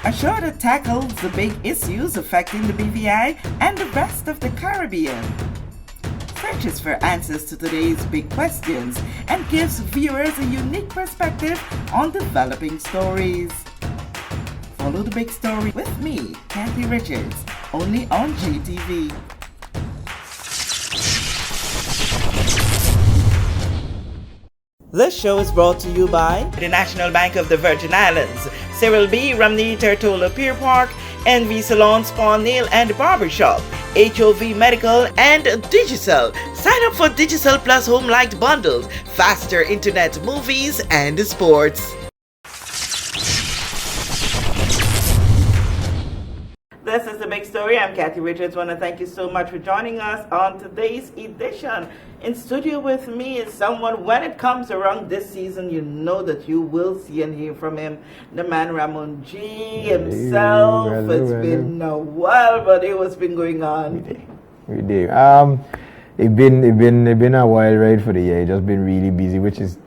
a show that tackles the big issues affecting the BVI and the rest of the Caribbean. Searches for answers to today's big questions and gives viewers a unique perspective on developing stories. Follow the big story with me, Kathy Richards, only on JTV. This show is brought to you by the National Bank of the Virgin Islands, Cyril B. Ramney Tertola Pier Park, NV Salon Spa Nail and Barbershop, HOV Medical, and Digicel. Sign up for Digicel Plus Home Light Bundles, faster internet, movies, and sports. This is the big story. I'm Kathy Richards. I want to thank you so much for joining us on today's edition. In studio with me is someone, when it comes around this season, you know that you will see and hear from him. The man Ramon G himself. It's been a while, but what's been going on? We did. It been a wild ride for the year. It's just been really busy, which is,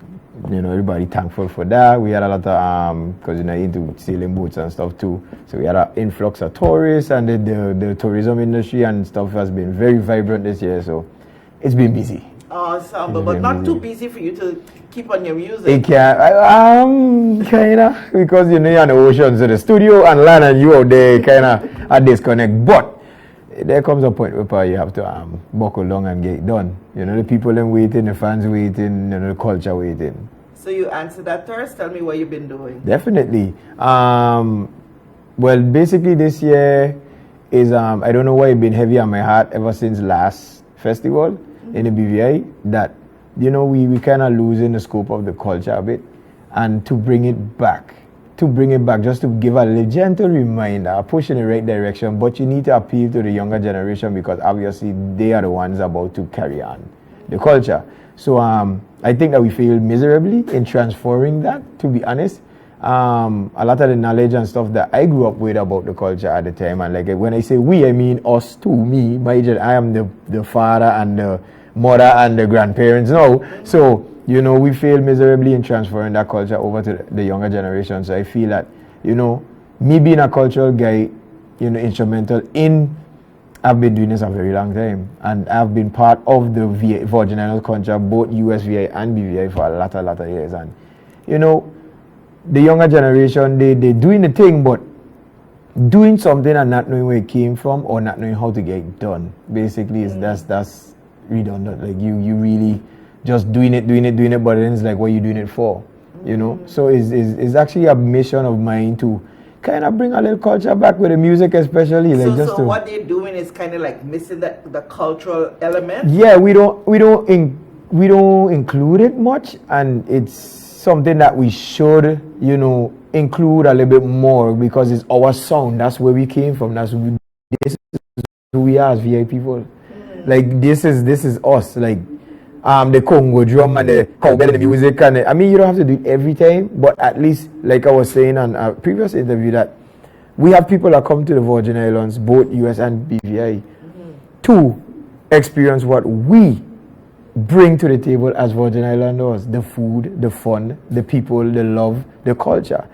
everybody thankful for that. We had a lot of because into sailing boats and stuff too. So we had an influx of tourists, and the tourism industry and stuff has been very vibrant this year. So it's been busy. Awesome, but not too busy for you to keep on your music. It can, kinda, because you're on the ocean, so the studio and land and you out there kinda a disconnect. But there comes a point where you have to buckle down and get it done. The people them waiting, the fans waiting, the culture waiting. So you answer that first. Tell me what you've been doing. Definitely. Well, basically this year is I don't know why it's been heavy on my heart ever since last festival in the BVI, that we kind of losing the scope of the culture a bit, and to bring it back just to give a little gentle reminder, a push in the right direction. But you need to appeal to the younger generation, because obviously they are the ones about to carry on the culture. So I think that we failed miserably in transferring that, to be honest. A lot of the knowledge and stuff that I grew up with about the culture at the time, and like when I say we, I mean us too. Me, I am the father and the mother and the grandparents now. So we failed miserably in transferring that culture over to the younger generation. So I feel that me being a cultural guy, instrumental in, I've been doing this a very long time, and I've been part of the Virgin Islands culture, both USVI and BVI, for a lot of years. And the younger generation, they doing the thing, but doing something and not knowing where it came from, or not knowing how to get it done, basically that's redundant. Like you really just doing it, but then it's like, what are you doing it for? So it's actually a mission of mine to kind of bring a little culture back with the music, especially. So what they're doing is kind of like missing the cultural element. Yeah, we don't include it much, and it's something that we should include a little bit more, because it's our sound. That's where we came from. This is who we are as VI people. Like this is us. Like the Congo drum and the cowbell and the music, and you don't have to do it every time, but at least, like I was saying on a previous interview, that we have people that come to the Virgin Islands, both US and BVI, to experience what we bring to the table as Virgin Islanders: the food, the fun, the people, the love, the culture.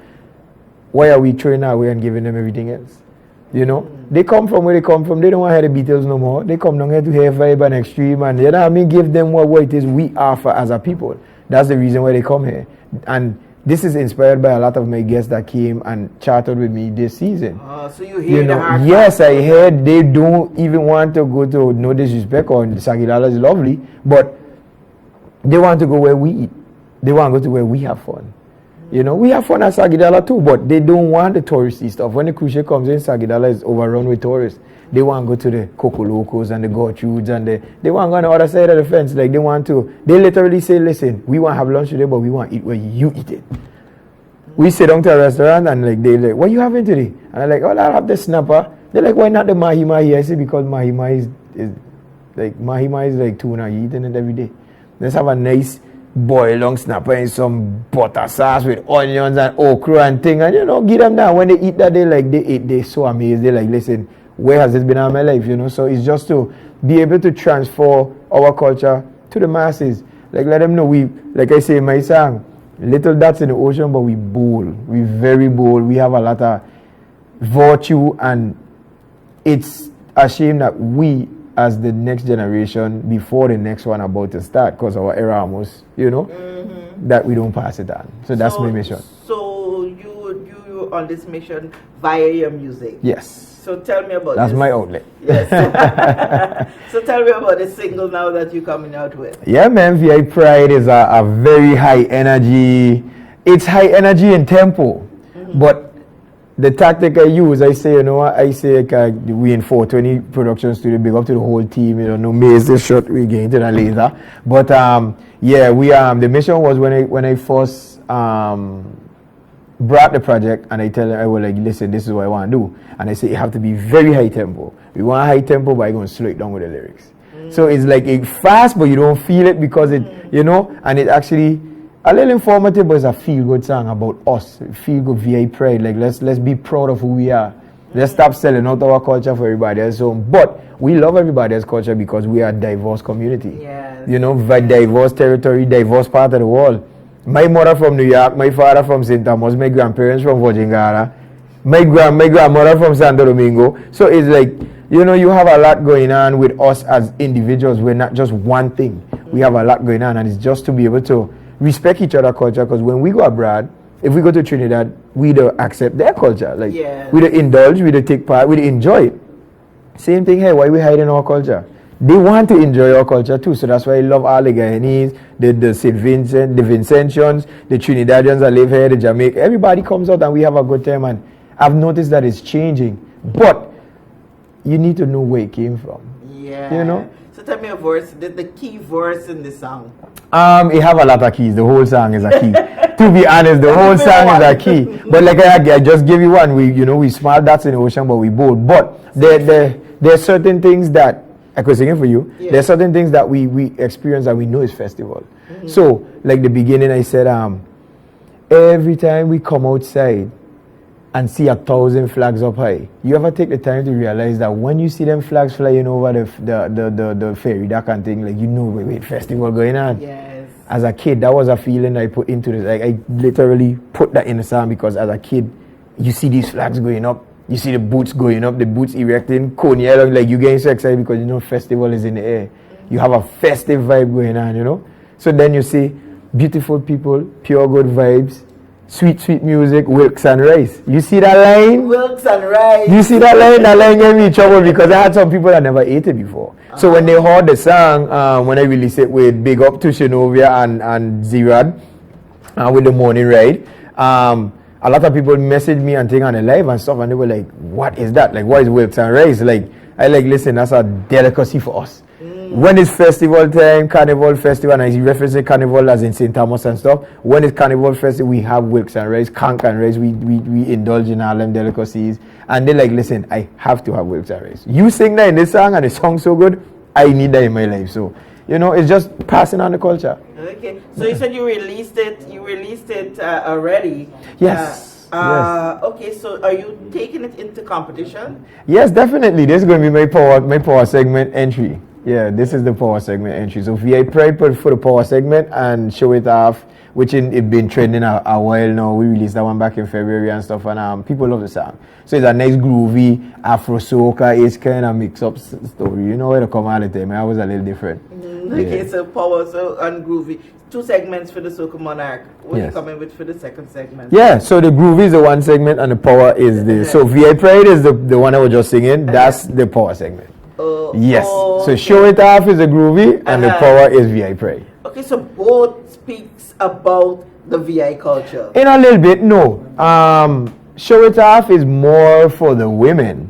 Why are we throwing away and giving them everything else? They come from where they come from. They don't want to hear the Beatles no more. They come down here to hear Vibe and Extreme, and give them what it is we offer as a people. That's the reason why they come here. And this is inspired by a lot of my guests that came and chatted with me this season. So you hear the hard Yes, I heard they don't even want to go to, no disrespect, or Sagidala is lovely, but they want to go where we eat. They want to go to where we have fun. We have fun at Sagidala too, but they don't want the touristy stuff. When the cruise ship comes in, Sagidala is overrun with tourists. They want to go to the Coco Locos and the Gorchudes, and they want to go on the other side of the fence. Like they literally say, listen, we want to have lunch today, but we want to eat where you eat it. We sit down to a restaurant, and they're like, what are you having today? And I'm like, oh, I'll have the snapper. They're like, why not the mahi mahi? I say, because mahi mahi is like tuna. You eating it every day. Let's have a nice boil long snapper and some butter sauce with onions and okra and thing, and give them that. When they eat that, they're so amazed. They're like, listen, where has this been all my life? So it's just to be able to transfer our culture to the masses. Like, let them know like I say in my song, little dots in the ocean, but we bold. We very bold. We have a lot of virtue, and it's a shame that we, as the next generation, before the next one about to start, because our era almost, that we don't pass it on. So that's my mission. So you on this mission via your music. Yes. So tell me about That's this. my outlet. Yes. So tell me about the single now that you're coming out with. Yeah, man. VI Pride is a very high energy. It's high energy in tempo, but the tactic I use, I say, we in 420 production studio, big up to the whole team, no maze this shot, we get into that later. But the mission was when I first brought the project, and I tell them, I was like, listen, this is what I want to do. And I say, it have to be very high tempo. We want high tempo, but I'm going to slow it down with the lyrics. So it's like it's fast, but you don't feel it because it, and it actually a little informative, but it's a feel-good song about us. Feel-good VI Pride. Like, let's be proud of who we are. Let's stop selling out our culture for everybody else. But we love everybody else's culture because we are a diverse community. Yes. Diverse territory, diverse part of the world. My mother from New York, my father from St. Thomas, my grandparents from Virgin, my grandmother from Santo Domingo. So it's like, you have a lot going on with us as individuals. We're not just one thing. We have a lot going on, and it's just to be able to respect each other's culture, because when we go abroad, if we go to Trinidad, we don't accept their culture. Like, we don't indulge, we don't take part, we don't enjoy it. Same thing here, why we hiding our culture? They want to enjoy our culture too, so that's why I love all the Guyanese, the St. Vincent, the Vincentians, the Trinidadians that live here, the Jamaica. Everybody comes out and we have a good time, and I've noticed that it's changing. But you need to know where it came from. Yeah. So tell me a verse, the key verse in the song. It have a lot of keys. The whole song is a key. To be honest, the whole song is a key. But like I just give you one. We small dots in the ocean, but we bold. But there are certain things that I could sing it for you. Yeah. There are certain things that we experience that we know is festival. So like the beginning, I said, every time we come outside and see 1,000 flags up high, you ever take the time to realize that when you see them flags flying over the ferry, that kind of thing, like, wait, festival going on. Yes. As a kid, that was a feeling I put into this. Like, I literally put that in the song because as a kid, you see these flags going up, you see the boots going up, the boots erecting, Coney Island, like, you getting so excited because festival is in the air. You have a festive vibe going on, So then you see beautiful people, pure good vibes, sweet, sweet music, Wilkes and Rice. You see that line? Wilkes and Rice. You see that line? That line gave me trouble because I had some people that never ate it before. So when they heard the song, when I released it with Big Up to Shinovia and Zerad, with the morning ride, a lot of people messaged me and thing on the live and stuff, and they were like, what is that? Like, what is Wilkes and Rice? Like, listen, that's a delicacy for us. When it's festival time, carnival festival, and I reference carnival as in St. Thomas and stuff. When it's carnival festival, we have Wilkes and Rice, conch and rice. We indulge in all them delicacies. And they're like, listen, I have to have Wilkes and Rice. You sing that in this song, and the song's so good, I need that in my life. So, it's just passing on the culture. Okay. So you said you released it already. Yes. Yes. Okay, so are you taking it into competition? Yes, definitely. This is going to be my power segment entry. Yeah, this is the power segment entry. So VI Pride for the power segment and Show It Off, which it been trending a while now. We released that one back in February and stuff, and people love the song. So it's a nice groovy Afro soca. It's kind of mix up story. You know where to come all the time. I was a little different. Okay, so power, and groovy. 2 segments for the Soca Monarch. What are you coming with for the second segment? Yeah, so the groovy is the one segment and the power is the. So VI Pride is the one I was just singing. That's the power segment. Yes. So okay. Show It Off is the groovy and the power is VI Pride. Okay, so both speaks about the VI culture. In a little bit, no. Show It Off is more for the women.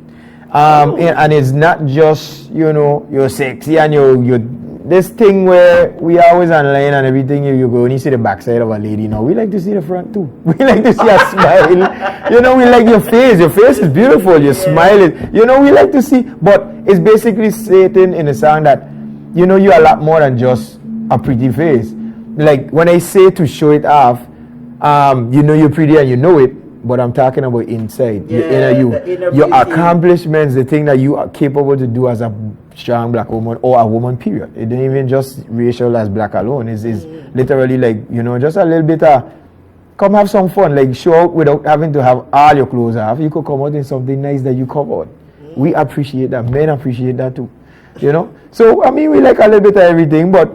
And it's not just, you're sexy and you're this thing where we always online and everything, you go and you see the backside of a lady. No, we like to see the front too. We like to see a smile. We like your face. Your face is beautiful. Your smile is, we like to see. But it's basically stating in the song that, you're a lot more than just a pretty face. Like when I say to show it off, you're pretty and you know it. But I'm talking about inside, your inner you, your accomplishments, the thing that you are capable to do as a strong black woman or a woman, period. It ain't even just racial as black alone. It's literally like, just a little bit of come have some fun. Like, show out without having to have all your clothes off. You could come out in something nice that you covered. We appreciate that. Men appreciate that too. You know? So, I mean, we like a little bit of everything, but,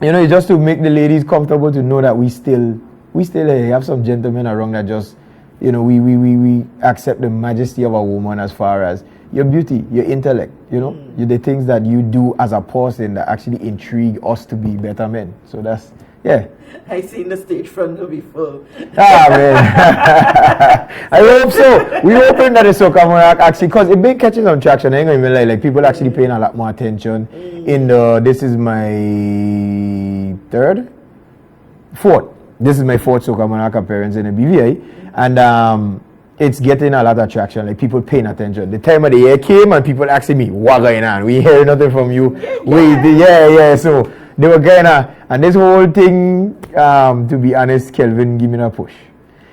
you know, it's just to make the ladies comfortable to know that we still have some gentlemen around that just, you know, we accept the majesty of a woman as far as your beauty, your intellect, you know, the things that you do as a person that actually intrigue us to be better men. So that's, yeah. I seen the stage front will be full. Ah, man. I hope so. We hoping that the Soca Monarch actually, because it been catching some traction. I ain't gonna even lie, like people actually paying a lot more attention. This is my fourth. This is my fourth Soca Monarch appearance in the BVI, and it's getting a lot of traction. Like people paying attention. The time of the year came and people asking me, "What going on? We hear nothing from you." Yeah. So they were kinda, and this whole thing, to be honest, Kelvin give me a push.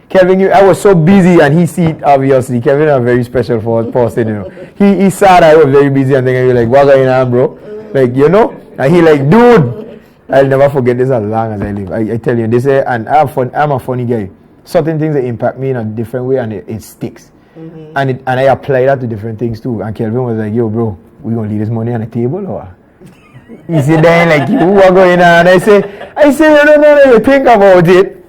Kelvin, I was so busy, and he see it obviously. Kelvin a very special person, you know. He saw that I was very busy, and then he was like, "What going on, bro?" Like, you know, and he like, "Dude, I'll never forget this as long as I live." I tell you, this, and I'm a funny guy. Certain things that impact me in a different way, and it sticks. And I apply that to different things too. And Kelvin was like, "Yo, bro, we gonna leave this money on the table or?" He said, "Then like, you what going on?" I say, no, you think about it.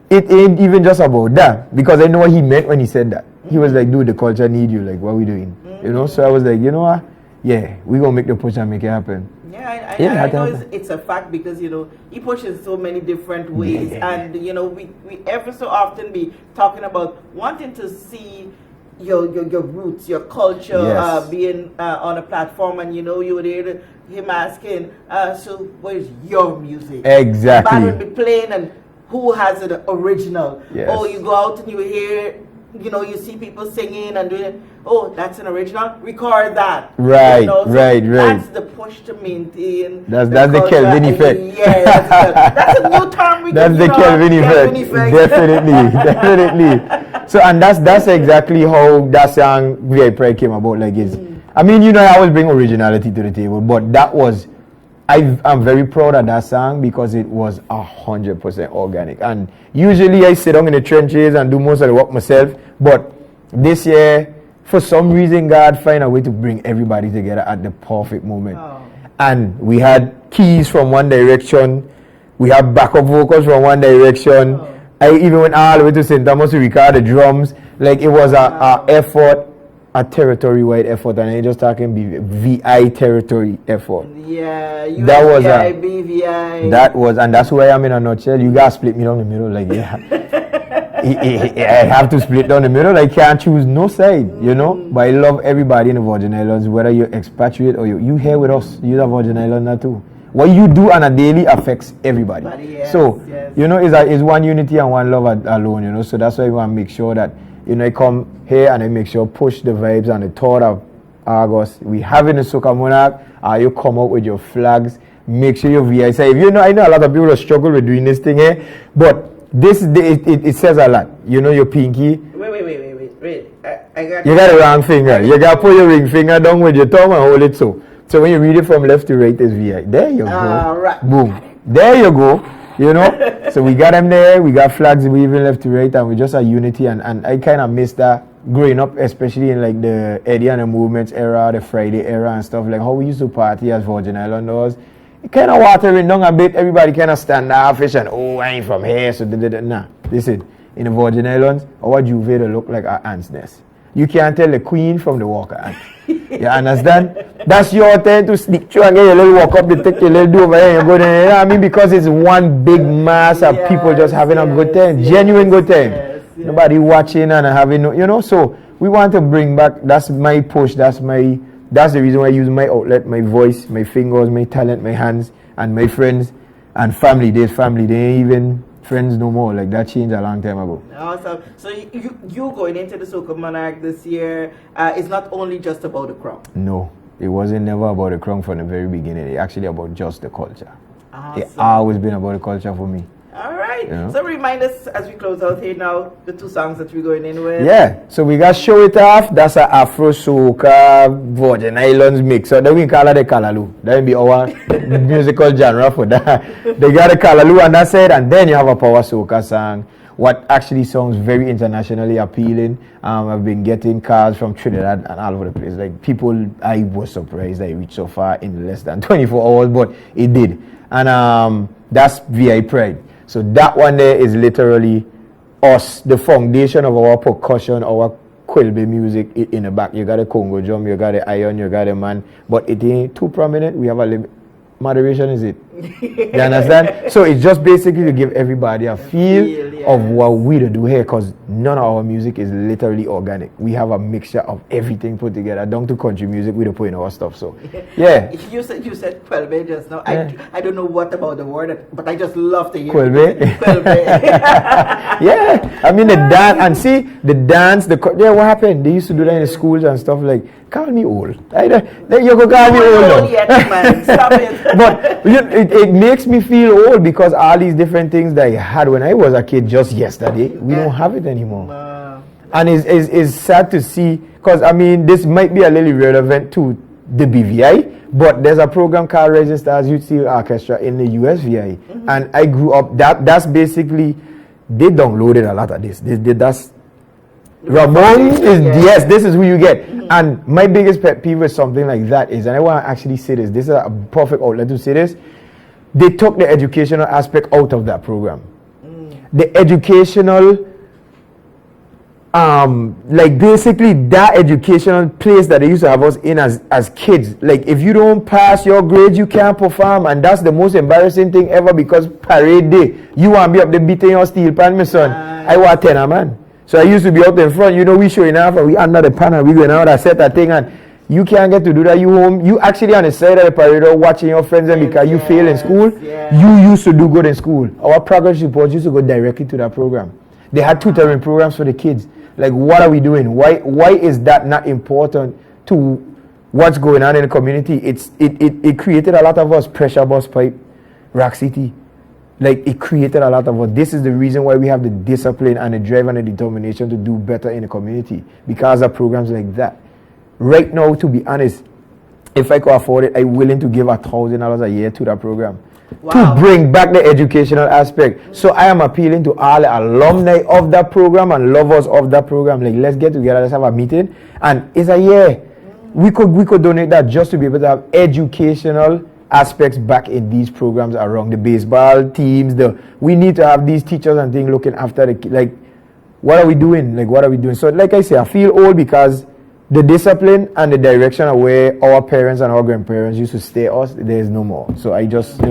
It ain't even just about that, because I know what he meant when he said that. He was like, "Dude, the culture need you. Like, what we doing?" You know. So I was like, you know what? Yeah, we gonna make the push and make it happen. Yeah, I know it's a fact, because, you know, he pushes so many different ways, and, you know, we ever so often be talking about wanting to see your roots, your culture, being on a platform, and, you know, you would hear him asking, so where's your music? Exactly. The band will be playing, and who has the original? Yes. Oh, you go out and you hear, you know, you see people singing and doing, oh, that's an original, record that. Right, you know? So right. that's the push to maintain. That's the Kelvin effect. Yeah, that's a new term. That's the Kelvin effect. Definitely. So, and that's exactly how that song VIP came about. Like, I mean, you know, I always bring originality to the table, but that was, I'm very proud of that song because it was 100% organic. And usually I sit down in the trenches and do most of the work myself, but this year, for some reason, God find a way to bring everybody together at the perfect moment. And we had keys from one direction, we had backup vocals from one direction. I even went all the way to St. Thomas to record the drums. Like, it was a effort, a territory-wide effort, and I ain't just talking VI territory effort. Yeah, you that was VI, BVI. That was, and that's who I am in a nutshell. You guys split me down the middle, like, yeah. I have to split down the middle. I can't choose no side, you know. But I love everybody in the Virgin Islands, whether you're expatriate or you here with us. You're the Virgin Islander too. What you do on a daily affects everybody. You know, it's one unity and one love alone, you know. So that's why we want to make sure that, you know, I come here and I make sure push the vibes on the 3rd of August. We having a Soca Monarch. You come out with your flags. Make sure your VI. Say, you know, I know a lot of people struggle with doing this thing here, but this it says a lot. You know, your pinky. Wait. I got. You got the wrong finger. You got to put your ring finger down with your tongue and hold it so. So when you read it from left to right, it's VI. There you go. Right. Boom. There you go. You know. So we got them there. We got flags waving left to right, and we just a unity. And I kind of miss that growing up, especially in like the Eddie and the Movements era, the Friday era, and stuff like how we used to party as Virgin Islanders. It kind of watering down a bit. Everybody kind of standoffish and, oh, I ain't from here, so nah. Listen, in the Virgin Islands, our Juve look like an ant's nest. You can't tell the queen from the walker ant. You understand? That's your turn to sneak through and get your little walk up, they take your little do over here and go there. You know what I mean? Because it's one big mass of people just having a good time, genuine good time. Nobody watching and having, you know. So we want to bring back. That's my push. That's the reason why I use my outlet, my voice, my fingers, my talent, my hands, and my friends and family. There's family. They ain't even friends no more. Like, that changed a long time ago. Awesome. So you going into the Soca Monarch this year is not only just about the crown. No, it wasn't never about the crown from the very beginning. It's actually about just the culture. Awesome. It's always been about the culture for me. All right. right. You know? So remind us as we close out here now, the 2 songs that we're going in with. Yeah, so we got Show It Off. That's a Afro Soca Virgin Islands mix. So then we call it the Kalaloo. That will be our musical genre for that. They got a Kalaloo on that side, and then you have a Power Soca song. What actually sounds very internationally appealing. I've been getting calls from Trinidad and all over the place. Like people, I was surprised that it reached so far in less than 24 hours, but it did. And that's VI Pride. So that one there is literally us, the foundation of our percussion, our Quilby music in the back. You got a Congo drum, you got a iron, you got a man, but it ain't too prominent. We have a limit. Moderation is it. You understand? So it's just basically to give everybody a feel of what we do here, because none of our music is literally organic. We have a mixture of everything put together. Down to country music, we don't put in our stuff. So yeah. You said Quilby just now. Yeah. I don't know what about the word, but I just love to hear Quilby. Yeah. I mean the dance, and see the dance, what happened? They used to do that in the schools and stuff. Like, call me old. You could call me old. Yet, man. Stop it. But it makes me feel old, because all these different things that I had when I was a kid just yesterday, we don't have it anymore. And it's sad to see, because I mean this might be a little irrelevant to the BVI, but there's a program called Rising Stars Youth Steel Orchestra in the USVI, and I grew up. That's basically, they downloaded a lot of this. That's Ramon is yes, this is who you get. And my biggest pet peeve with something like that is, and I want to actually say this is a perfect outlet to say this, they took the educational aspect out of that program. The educational, like basically that educational place that they used to have us in as kids. Like, if you don't pass your grades, you can't perform, and that's the most embarrassing thing ever, because parade day, you want to be up there beating your steel pan, my son. I want 10 man. So I used to be out in front, we showing off, and we under the pan, and we going out and set that thing, and you can't get to do that. You home, you actually on the side of the parade watching your friends, and because you fail in school, you used to do good in school. Our progress reports used to go directly to that program. They had tutoring programs for the kids. Like, what are we doing? Why is that not important to what's going on in the community? It created a lot of us, Pressure Bus Pipe, Rock City. Like, it created a lot of us. This is the reason why we have the discipline and the drive and the determination to do better in the community, because of programs like that. Right now, to be honest, if I could afford it, I'm willing to give $1,000 a year to that program. To bring back the educational aspect. So I am appealing to all the alumni of that program and lovers of that program. Like, let's get together, let's have a meeting, and it's a year. We could donate that just to be able to have educational aspects back in these programs around the baseball teams. We need to have these teachers and things looking after the, like, what are we doing? Like, what are we doing? So like I say, I feel old because the discipline and the direction of where our parents and our grandparents used to steer us, there is no more. So I just,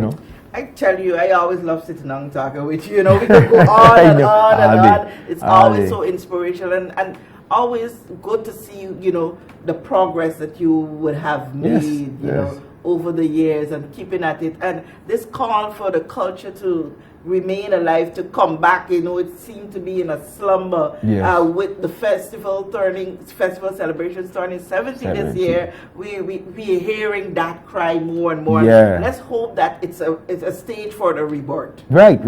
I tell you, I always love sitting down and talking with you. We could go on and on and on. It's always so inspirational and always good to see, the progress that you would have made, over the years and keeping at it. And this call for the culture to remain alive, to come back, it seemed to be in a slumber with the festival celebrations turning 70 this year. We're hearing that cry more and more. Let's hope that it's a stage for the rebirth. Right.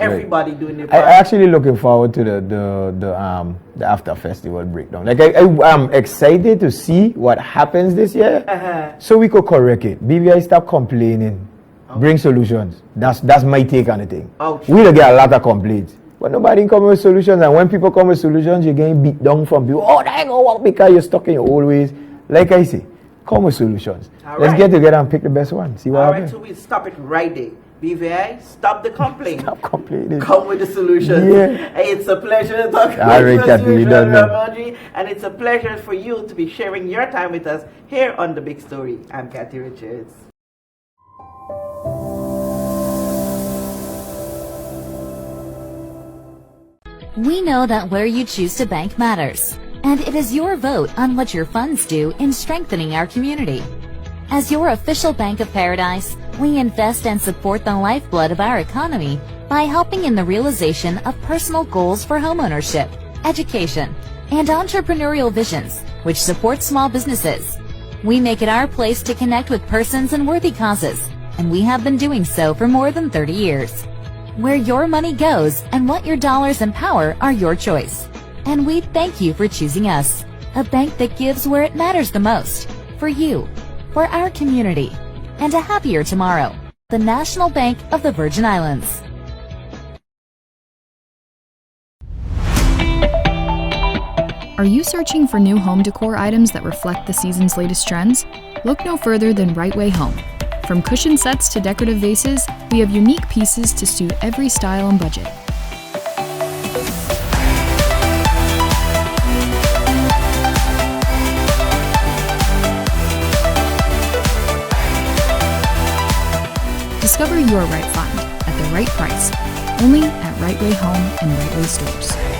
Everybody doing their part. I'm actually looking forward to the after festival breakdown. Like, I'm excited to see what happens this year, so we could correct it. BVI, stop complaining. Bring solutions. That's my take on the thing. We'll get a lot of complaints, but nobody come with solutions. And when people come with solutions, you're getting beat down from people. Oh, that ain't gonna work because you're stuck in your old ways. Like I say, come with solutions. Let's get together and pick the best one. See what happens. So we stop it right there. BVI, stop the complaint. Stop complaining. Come with the solutions. Hey, it's a pleasure to talk with you, Ramon, and it's a pleasure for you to be sharing your time with us here on The Big Story. I'm Kathy Richards. We know that where you choose to bank matters, and it is your vote on what your funds do in strengthening our community. As your official Bank of Paradise, we invest and support the lifeblood of our economy by helping in the realization of personal goals for homeownership, education, and entrepreneurial visions, which support small businesses. We make it our place to connect with persons and worthy causes, and we have been doing so for more than 30 years. Where your money goes and what your dollars empower are your choice. And we thank you for choosing us, a bank that gives where it matters the most, for you, for our community, and a happier tomorrow. The National Bank of the Virgin Islands. Are you searching for new home decor items that reflect the season's latest trends? Look no further than Right Way Home. From cushion sets to decorative vases, we have unique pieces to suit every style and budget. Discover your right find at the right price, only at Right Way Home and Right Way Stores.